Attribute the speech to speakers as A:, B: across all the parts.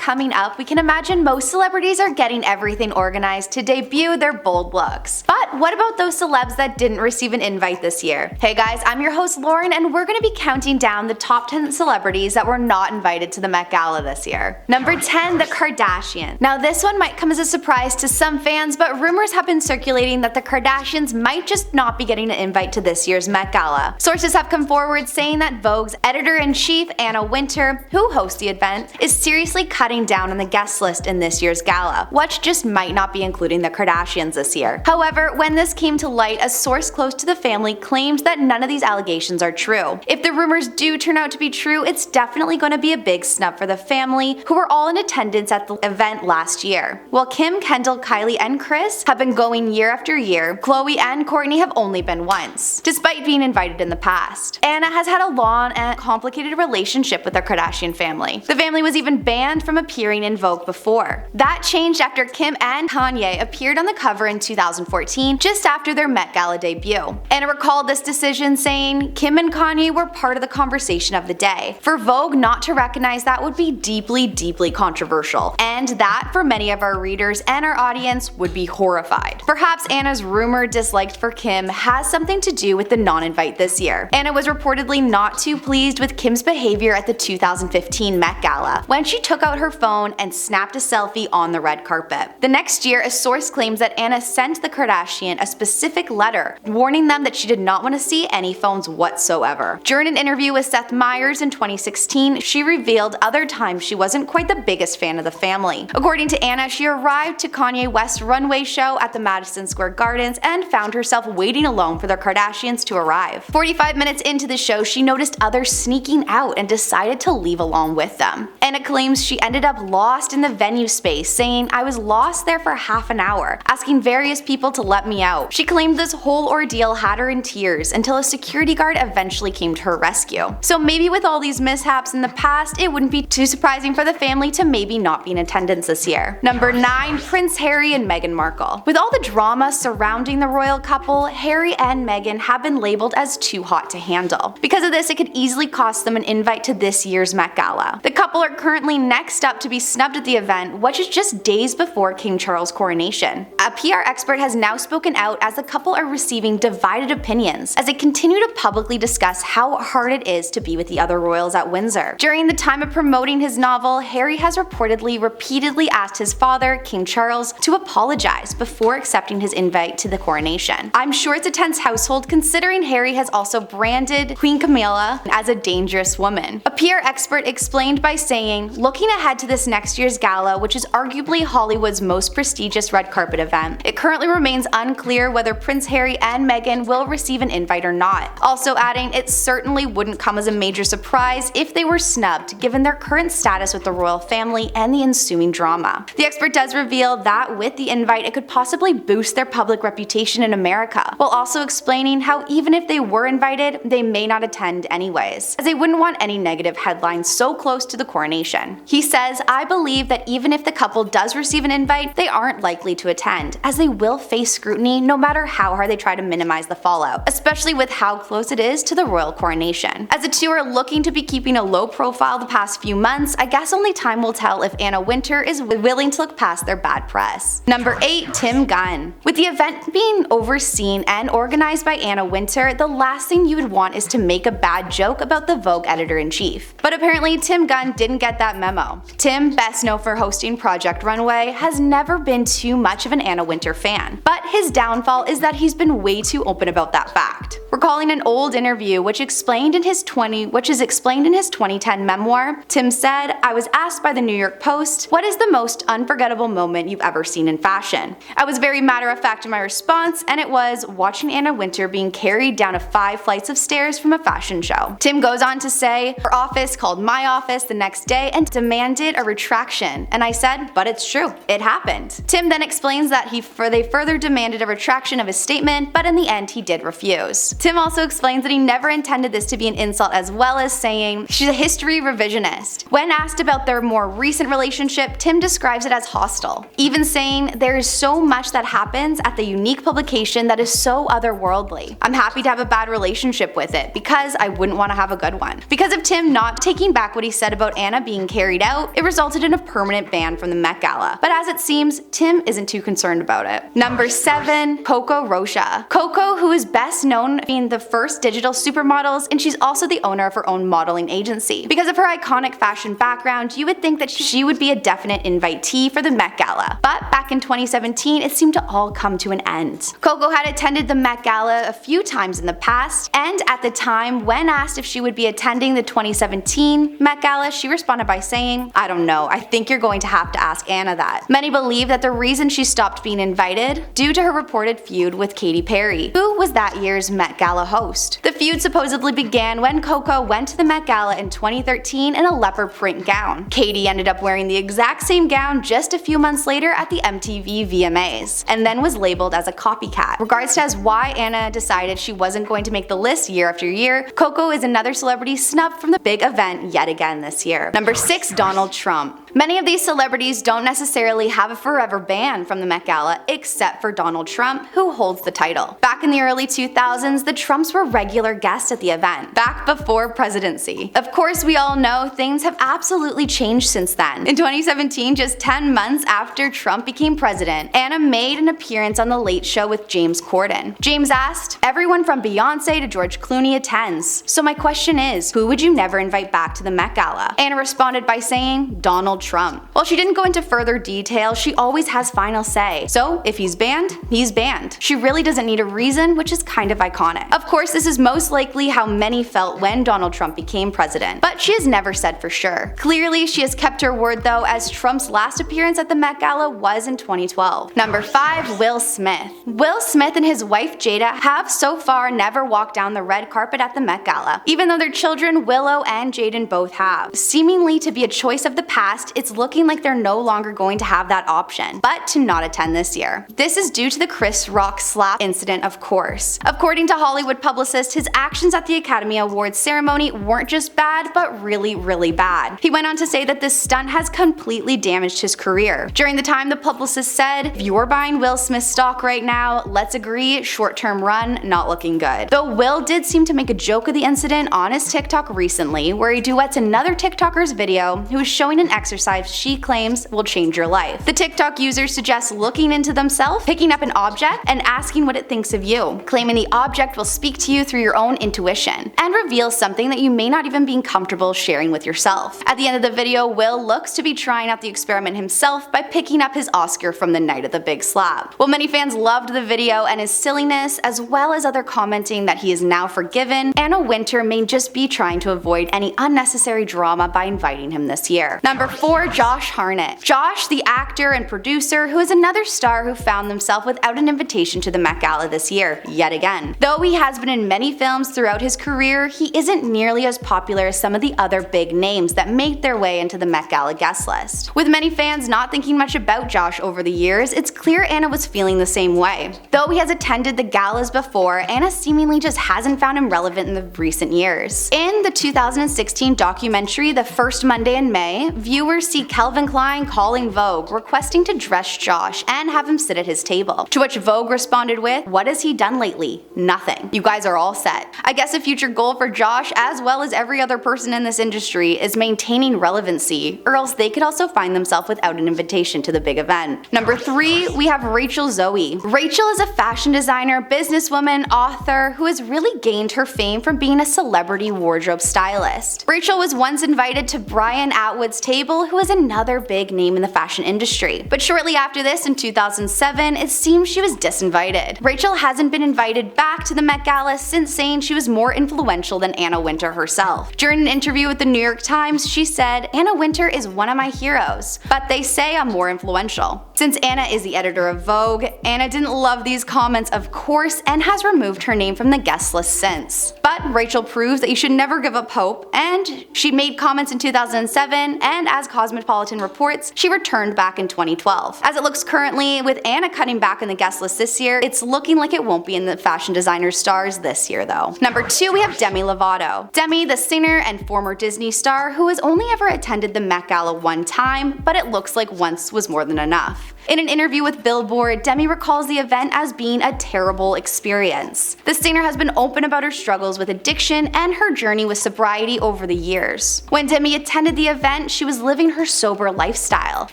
A: coming up, we can imagine most celebrities are getting everything organized to debut their bold looks. But what about those celebs that didn't receive an invite this year? Hey guys, I'm your host Lauren, and we're going to be counting down the top 10 celebrities that were not invited to the Met Gala this year. Number 10, the Kardashians. Now this one might come as a surprise to some fans, but rumors have been circulating that the Kardashians might just not be getting an invite to this year's Met Gala. Sources have come forward saying that Vogue's editor-in-chief, Anna Wintour, who hosts the event, is seriously cutting down on the guest list in this year's gala, which just might not be including the Kardashians this year. However, when this came to light, a source close to the family claimed that none of these allegations are true. If the rumors do turn out to be true, it's definitely going to be a big snub for the family, who were all in attendance at the event last year. While Kim, Kendall, Kylie, and Kris have been going year after year, Khloe and Kourtney have only been once, despite being invited in the past. Anna has had a long and complicated relationship with the Kardashian family. The family was even banned from appearing in Vogue before. That changed after Kim and Kanye appeared on the cover in 2014, just after their Met Gala debut. Anna recalled this decision, saying, "Kim and Kanye were part of the conversation of the day. For Vogue not to recognize that would be deeply, deeply controversial, and that, for many of our readers and our audience, would be horrified." Perhaps Anna's rumored dislike for Kim has something to do with the non-invite this year. Anna was reportedly not too pleased with Kim's behavior at the 2015 Met Gala, when she took out her phone and snapped a selfie on the red carpet. The next year, a source claims that Anna sent the Kardashian a specific letter, warning them that she did not want to see any phones whatsoever. During an interview with Seth Meyers in 2016, she revealed other times she wasn't quite the biggest fan of the family. According to Anna, she arrived to Kanye West's runway show at the Madison Square Gardens and found herself waiting alone for the Kardashians to arrive. 45 minutes into the show, she noticed others sneaking out and decided to leave along with them. Anna claims she ended up lost in the venue space, saying, "I was lost there for half an hour, asking various people to let me out." She claimed this whole ordeal had her in tears until a security guard eventually came to her rescue. So maybe with all these mishaps in the past, it wouldn't be too surprising for the family to maybe not be in attendance this year. Number 9, Prince Harry and Meghan Markle. With all the drama surrounding the royal couple, Harry and Meghan have been labeled as too hot to handle. Because of this, it could easily cost them an invite to this year's Met Gala. The couple are currently next up to be snubbed at the event, which is just days before King Charles' coronation. A PR expert has now spoken out as the couple are receiving divided opinions as they continue to publicly discuss how hard it is to be with the other royals at Windsor. During the time of promoting his novel, Harry has repeatedly asked his father, King Charles, to apologize before accepting his invite to the coronation. I'm sure it's a tense household, considering Harry has also branded Queen Camilla as a dangerous woman. A PR expert explained by saying, "Looking ahead to this next year's gala, which is arguably Hollywood's most prestigious red carpet event, it currently remains unclear whether Prince Harry and Meghan will receive an invite or not." Also adding, it certainly wouldn't come as a major surprise if they were snubbed, given their current status with the royal family and the ensuing drama. The expert does reveal that with the invite, it could possibly boost their public reputation in America, while also explaining how even if they were invited, they may not attend anyways, as they wouldn't want any negative headlines so close to the coronation. He says, "I believe that even if the couple does receive an invite, they aren't likely to attend, as they will face scrutiny no matter how hard they try to minimize the fallout, especially with how close it is to the royal coronation." As the two are looking to be keeping a low profile the past few months, I guess only time will tell if Anna Wintour is willing to look past their bad press. Number 8, Tim Gunn. With the event being overseen and organized by Anna Wintour, the last thing you would want is to make a bad joke about the Vogue editor-in-chief. But apparently Tim Gunn didn't get that memo. Tim, best known for hosting Project Runway, has never been too much of an Anna Wintour fan. But his downfall is that he's been way too open about that fact. Recalling an old interview which is explained in his 2010 memoir, Tim said, "I was asked by the New York Post, what is the most unforgettable moment you've ever seen in fashion? I was very matter-of-fact in my response, and it was watching Anna Wintour being carried down 5 flights of stairs from a fashion show." Tim goes on to say, "Her office called my office the next day and demanded a retraction, and I said, but it's true, it happened." Tim then explains that they further demanded a retraction of his statement, but in the end he did refuse. Tim also explains that he never intended this to be an insult, as well as saying, "She's a history revisionist." When asked about their more recent relationship, Tim describes it as hostile, even saying, "There is so much that happens at the unique publication that is so otherworldly. I'm happy to have a bad relationship with it, because I wouldn't want to have a good one." Because of Tim not taking back what he said about Anna being carried out, it resulted in a permanent ban from the Met Gala. But as it seems, Tim isn't too concerned about it. Number 7. Coco Rocha. Coco, who is best known for being the first digital supermodels, and she's also the owner of her own modeling agency. Because of her iconic fashion background, you would think that she would be a definite invitee for the Met Gala. But back in 2017, it seemed to all come to an end. Coco had attended the Met Gala a few times in the past, and at the time, when asked if she would be attending the 2017 Met Gala, she responded by saying, "I don't know, I think you're going to have to ask Anna that." Many believe that the reason she stopped being invited due to her reported feud with Katy Perry, who was that year's Met Gala host. The feud supposedly began when Coco went to the Met Gala in 2013 in a leopard print gown. Katy ended up wearing the exact same gown just a few months later at the MTV VMAs, and then was labeled as a copycat. Regards as why Anna decided she wasn't going to make the list year after year, Coco is another celebrity snubbed from the big event yet again this year. Number 6. Donald Trump. Many of these celebrities don't necessarily have a forever ban from the Met Gala, except for Donald Trump, who holds the title. Back in the early 2000s, the Trumps were regular guests at the event, back before presidency. Of course, we all know things have absolutely changed since then. In 2017, just 10 months after Trump became president, Anna made an appearance on The Late Show with James Corden. James asked, "Everyone from Beyonce to George Clooney attends. So my question is, who would you never invite back to the Met Gala?" Anna responded by saying, "Donald Trump." While she didn't go into further detail, she always has final say. So if he's banned, he's banned. She really doesn't need a reason, which is kind of iconic. Of course, this is most likely how many felt when Donald Trump became president, but she has never said for sure. Clearly, she has kept her word though, as Trump's last appearance at the Met Gala was in 2012. Number 5. Will Smith. Will Smith and his wife Jada have so far never walked down the red carpet at the Met Gala, even though their children Willow and Jaden both have. Seemingly to be a choice of the past, it's looking like they're no longer going to have that option, but to not attend this year. This is due to the Chris Rock slap incident, of course. According to Hollywood Publicist, his actions at the Academy Awards ceremony weren't just bad, but really bad. He went on to say that this stunt has completely damaged his career. During the time, the publicist said, "If you're buying Will Smith stock right now, let's agree, short-term run, not looking good." Though Will did seem to make a joke of the incident on his TikTok recently, where he duets another TikToker's video who is showing an exercise she claims will change your life. The TikTok user suggests looking into themselves, picking up an object, and asking what it thinks of you, claiming the object will speak to you through your own intuition, and reveal something that you may not even be comfortable sharing with yourself. At the end of the video, Will looks to be trying out the experiment himself by picking up his Oscar from the night of the big slap. While many fans loved the video and his silliness, as well as other commenting that he is now forgiven, Anna Wintour may just be trying to avoid any unnecessary drama by inviting him this year. Number 4. Josh Hartnett. Josh, the actor and producer, who is another star who found themselves without an invitation to the Met Gala this year, yet again. Though he has been in many films throughout his career, he isn't nearly as popular as some of the other big names that make their way into the Met Gala guest list. With many fans not thinking much about Josh over the years, it's clear Anna was feeling the same way. Though he has attended the galas before, Anna seemingly just hasn't found him relevant in the recent years. In the 2016 documentary The First Monday in May, viewers see Calvin Klein calling Vogue, requesting to dress Josh and have him sit at his table. To which Vogue responded with, "What has he done lately? Nothing. You guys are all set." I guess a future goal for Josh, as well as every other person in this industry, is maintaining relevancy, or else they could also find themselves without an invitation to the big event. Number 3, we have Rachel Zoe. Rachel is a fashion designer, businesswoman, author, who has really gained her fame from being a celebrity wardrobe stylist. Rachel was once invited to Brian Atwood's table, who is another big name in the fashion industry. But shortly after this, in 2007, it seems she was disinvited. Rachel hasn't been invited back to the Met Gala since, saying she was more influential than Anna Wintour herself. During an interview with the New York Times, she said, "Anna Wintour is one of my heroes, but they say I'm more influential." Since Anna is the editor of Vogue, Anna didn't love these comments, of course, and has removed her name from the guest list since. But Rachel proves that you should never give up hope, and she made comments in 2007, and as Cosmopolitan reports, she returned back in 2012. As it looks currently, with Anna cutting back in the guest list this year, it's looking like it won't be in the fashion designer stars this year though. Number 2, we have Demi Lovato. Demi, the singer and former Disney star who has only ever attended the Met Gala one time, but it looks like once was more than enough. In an interview with Billboard, Demi recalls the event as being a terrible experience. The singer has been open about her struggles with addiction and her journey with sobriety over the years. When Demi attended the event, she was living explain her sober lifestyle.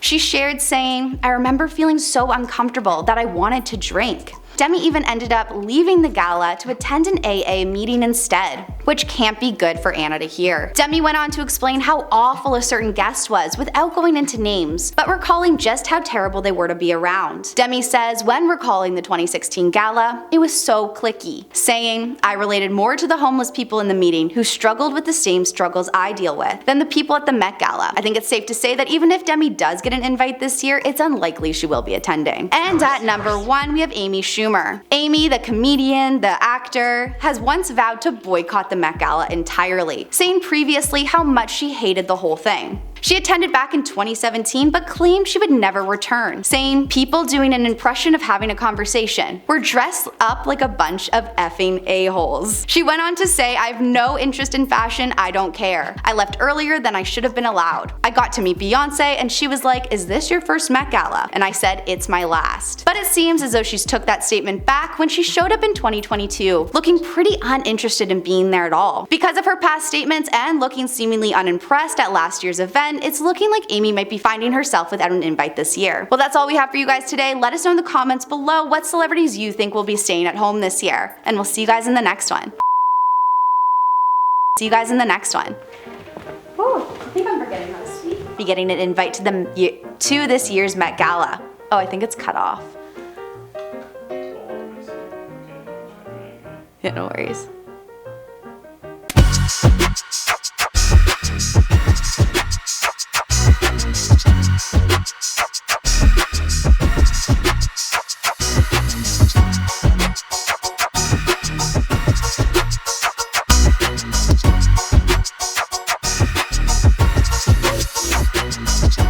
A: She shared saying, "I remember feeling so uncomfortable that I wanted to drink." Demi even ended up leaving the gala to attend an AA meeting instead, which can't be good for Anna to hear. Demi went on to explain how awful a certain guest was without going into names, but recalling just how terrible they were to be around. Demi says when recalling the 2016 gala, it was so cliquey, saying, "I related more to the homeless people in the meeting who struggled with the same struggles I deal with than the people at the Met Gala. I think it's safe to say that even if Demi does get an invite this year, it's unlikely she will be attending." And at number 1, we have Amy Schumer. Amy, the comedian, the actor, has once vowed to boycott the Met Gala entirely, saying previously how much she hated the whole thing. She attended back in 2017 but claimed she would never return, saying, "People doing an impression of having a conversation. We're dressed up like a bunch of effing a-holes." She went on to say, "I have no interest in fashion, I don't care. I left earlier than I should have been allowed. I got to meet Beyonce and she was like, 'Is this your first Met Gala?' And I said, 'It's my last.'" But it seems as though she's took that statement back when she showed up in 2022, looking pretty uninterested in being there at all. Because of her past statements and looking seemingly unimpressed at last year's event, it's looking like Amy might be finding herself without an invite this year. Well, that's all we have for you guys today. Let us know in the comments below what celebrities you think will be staying at home this year. And we'll see you guys in the next one. See you guys in the next one. Oh, I think I'm forgetting how to speak. Be getting an invite to this year's Met Gala. Oh, I think it's cut off. Yeah, no worries.